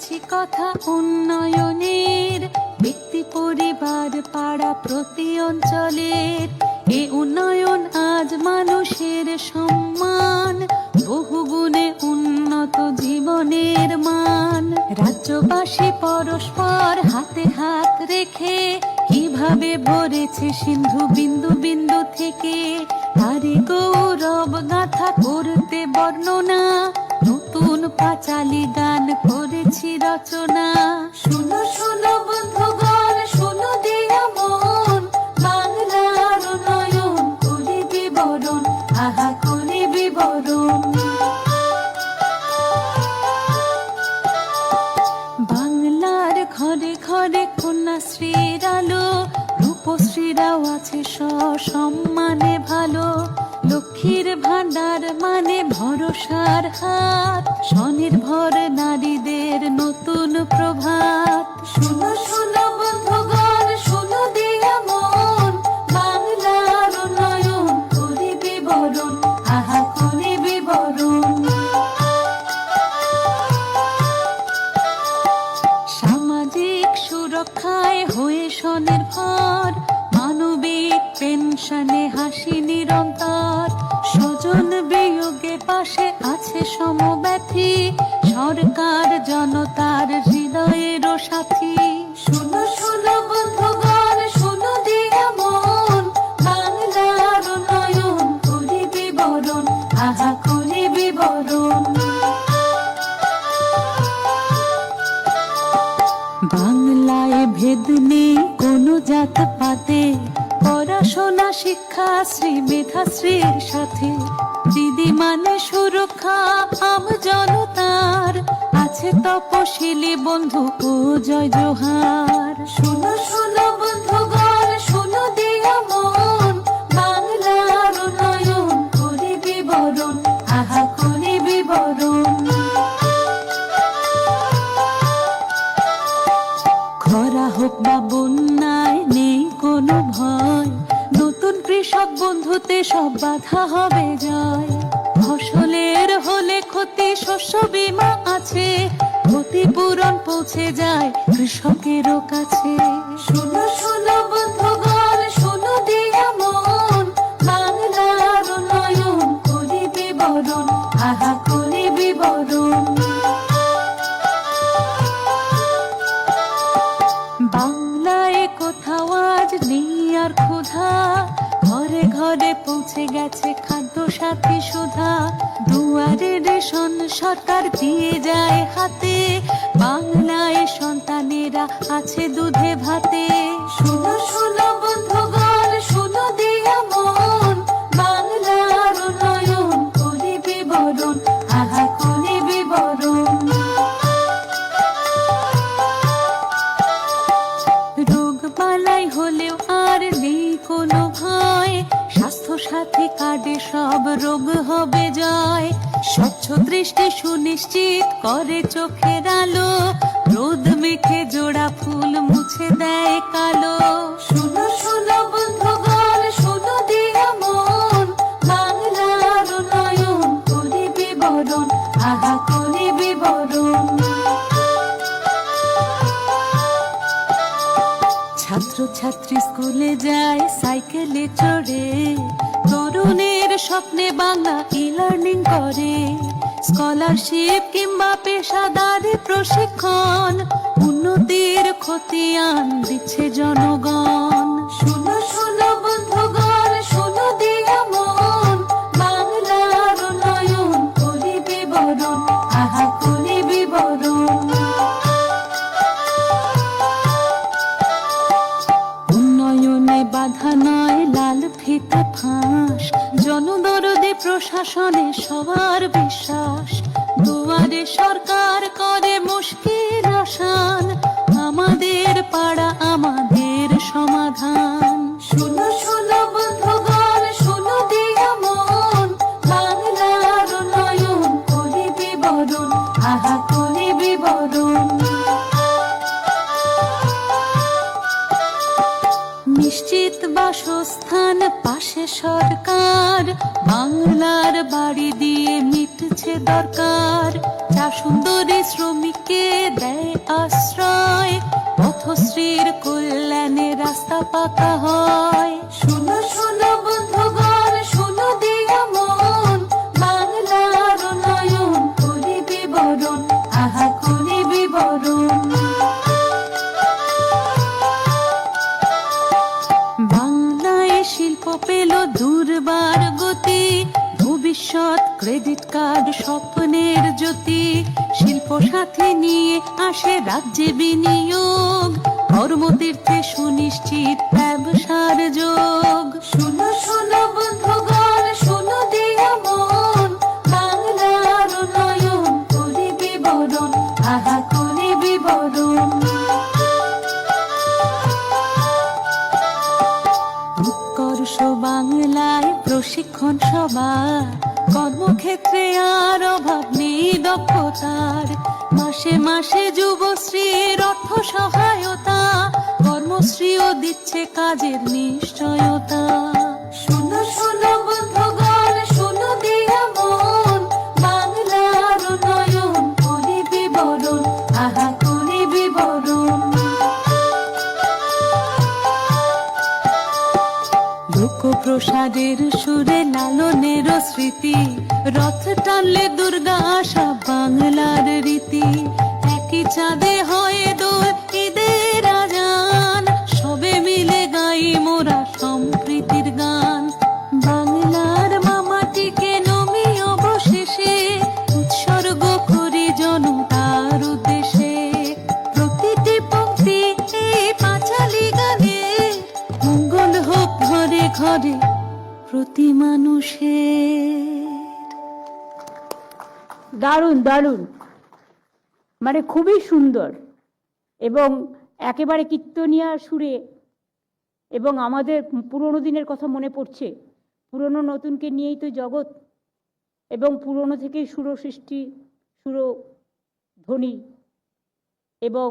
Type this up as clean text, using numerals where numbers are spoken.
বলেছি কথা উন্নয়নের, ব্যক্তি পরিবার পাড়া প্রতি অঞ্চলের। এ উন্নয়ন আজ মানুষের সম্মান, বহুগুণে উন্নত জীবনের মান। রাজ্যবাসী পরস্পর হাতে হাত রেখে কিভাবে ভরেছে সিন্ধু বিন্দু বিন্দু থেকে, তারি গৌরব গাথা করতে বর্ণনা, নতুন পাঁচালী গান করেছি রচনা। শুনো শুনো বন্ধুগণ, শুনো দিয়া মন, বাংলার উন্নয়ন করি বিবরণ, আহা করি বিবরণ। বাংলার ঘরে ঘরে কন্যাশ্রীর আলো, রূপশ্রীরাও আছে সসম্মানে ভালো। লক্ষ্মীর ভান্ডার মানে ভরসার হাত, স্বনির্ভর নারীদের নতুন প্রভাত। শুনো শুনো বন্ধুগণ, শুনো দিয়া মন, বাংলার উন্নয়ন করি বিবরণ, আহা করি বিবরণ। সামাজিক সুরক্ষায় হয়ে স্বনির্ভর, মানবিক পেনশনে হাসি নিরন্তর। স্বজন বিয়োগে পাশে আছে সমব্যথী, সরকার জনতার হৃদয়ের সাথী। শুনো শুনো বন্ধুগণ, শুনো দিয়া মন, বাংলার উন্নয়ন করি বিবরণ, আহা করি বিবরণ। বাংলায় ভেদ নেই কোনো জাত পাতে, পড়াশোনা শিক্ষা শ্রী মেধাশ্রীর সাথে। দিদি মানে সুরক্ষা আম জনতার, আছে তপশিলি বন্ধু ও জয় জোহার। শুনো শুনো বন্ধুগণ, শুনো দিয়া মন, বাংলার উন্নয়ন করি বিবরণ, আহা করি বিবরণ। খরা হোক বা বন্যায় নেই কোনো ভয়, নতুন কৃষক বন্ধুতে সব বাধা হবে জয়। ফসলের হলে ক্ষতি শস্য বীমা আছে, ক্ষতিপূরণ পৌঁছে যায় কৃষকেরও কাছে। শুনো শুনো বন্ধুগণ, শুনো দিয়া মন, বাংলার উন্নয়ন করি বিবরণ, আহা করি বিবরণ। বাংলায় কোথাও আজ নেই আর ক্ষুধা, ঘরে ঘরে পৌঁছে গেছে খাদ্য সাথী সুধা। দুয়ারে রেশন সরকার দিয়ে যায় হাতে, বাংলায় সন্তানেরা আছে দুধে ভাতে। শুনো শুনো বন্ধুগণ, শুনো দিয়া মন, বাংলার উন্নয়ন করি বিবরণ, আহা করি বিবরণ। রোগবালাই হলেও আর নেই কোনো ভয়, স্বাস্থ্য সাথী কার্ডে সব রোগ হবে জয়। স্বচ্ছ দৃষ্টি সুনিশ্চিত করে চোখের আলো, রোদ মেখে জোড়া ফুল মুছে দেয় কালো। শুনো শুনো বন্ধুগণ, শুনো দিয়া মন, বাংলার উন্নয়ন করি বিবরণ, আহা করি বিবরণ। ছাত্র ছাত্রী স্কুলে যায় সাইকেলে চড়ে, তরুণের স্বপ্নে বাংলা ই লার্নিং করে। স্কলারশিপ কিংবা পেশাদারি প্রশিক্ষণ, উন্নতির খতিয়ান দিচ্ছে জনগণ। শুনো শুনো বন্ধুগণ, শুনো দিয়া মন, বাংলার উন্নয়ন করি বিবরণ, আহা করি বিবরণ। উন্নয়নে বাধা নয় লাল ফিতে ফাঁস, জনদরদে প্রশাসনে সবার বিশ্বাস। দুয়ারে সরকার করে মুশকিল আসান, আমাদের পাড়া আমাদের সমাধান। শুনো শুনো বন্ধুগণ, শুনো দিয়া মন, বাংলার উন্নয়ন করি বিবরণ, আহা করি বিবরণ। নিশ্চিত বাসস্থান পাশে সরকার, বাংলার বাড়ি দিয়ে মিটছে যে দরকার, চা সুন্দরী শ্রমিককে দেয় আশ্রয়, পথশ্রীর কল্যাণে রাস্তা পাকা হয়। শুনো শুনো বন্ধুগণ, শুনো দিয়া মন, বাংলার উন্নয়ন করি বিবরণ, আহা করি বিবরণ। বাংলায় শিল্প পেল দুর্বার গতি, ভবিষ্যৎ ক্রেডিট কার্ড স্বপ্নের জ্যোতি, শিল্প সাথে নিয়ে আসে রাজ্যে বিনিয়োগ, কর্মতীর্থে সুনিশ্চিত ব্যবসার যোগ। শুনো শুনো বন্ধুগণ, শুনো দিয়া মন, বাংলার উন্নয়ন করি বিবরণ, আহা করি বিবরণ। উৎকর্ষ বাংলায় প্রশিক্ষণ সভা, কর্মক্ষেত্রে আর অভাব নেই দক্ষতার, মাসে মাসে যুবশ্রীর অর্থ সহায়তা, কর্মশ্রীও দিচ্ছে কাজের নিশ্চয়তা। শুনো শুনো বন্ধুগণ, শুনো দিয়া মন, বাংলার উন্নয়ন করি বিবরণ, আহা করি বিবরণ। লোকপ্রসাদের সুরে লালনের স্মৃতি, রথ টানলে দুর্গা আসা বাংলার রীতি, একই চাঁদে হয় দোল ঈদের আজান, সবে মিলে গাই মোরা সম্প্রীতির গান। বাংলার মামাটিকে নমি অবশেষে উৎসর্গ করি জনতার উদ্দেশ্যে, প্রতিটি পংক্তি এই পাঁচালী গানে, মঙ্গল হোক ঘরে ঘরে প্রতি মানুষের। দারুণ দারুণ, মানে খুবই সুন্দর এবং একেবারে কীর্তনিয়া সুরে, এবং আমাদের পুরনো দিনের কথা মনে পড়ছে। পুরনো নতুনকে নিয়েই তো জগৎ, এবং পুরনো থেকেই সুর সৃষ্টি, সুর ধ্বনি এবং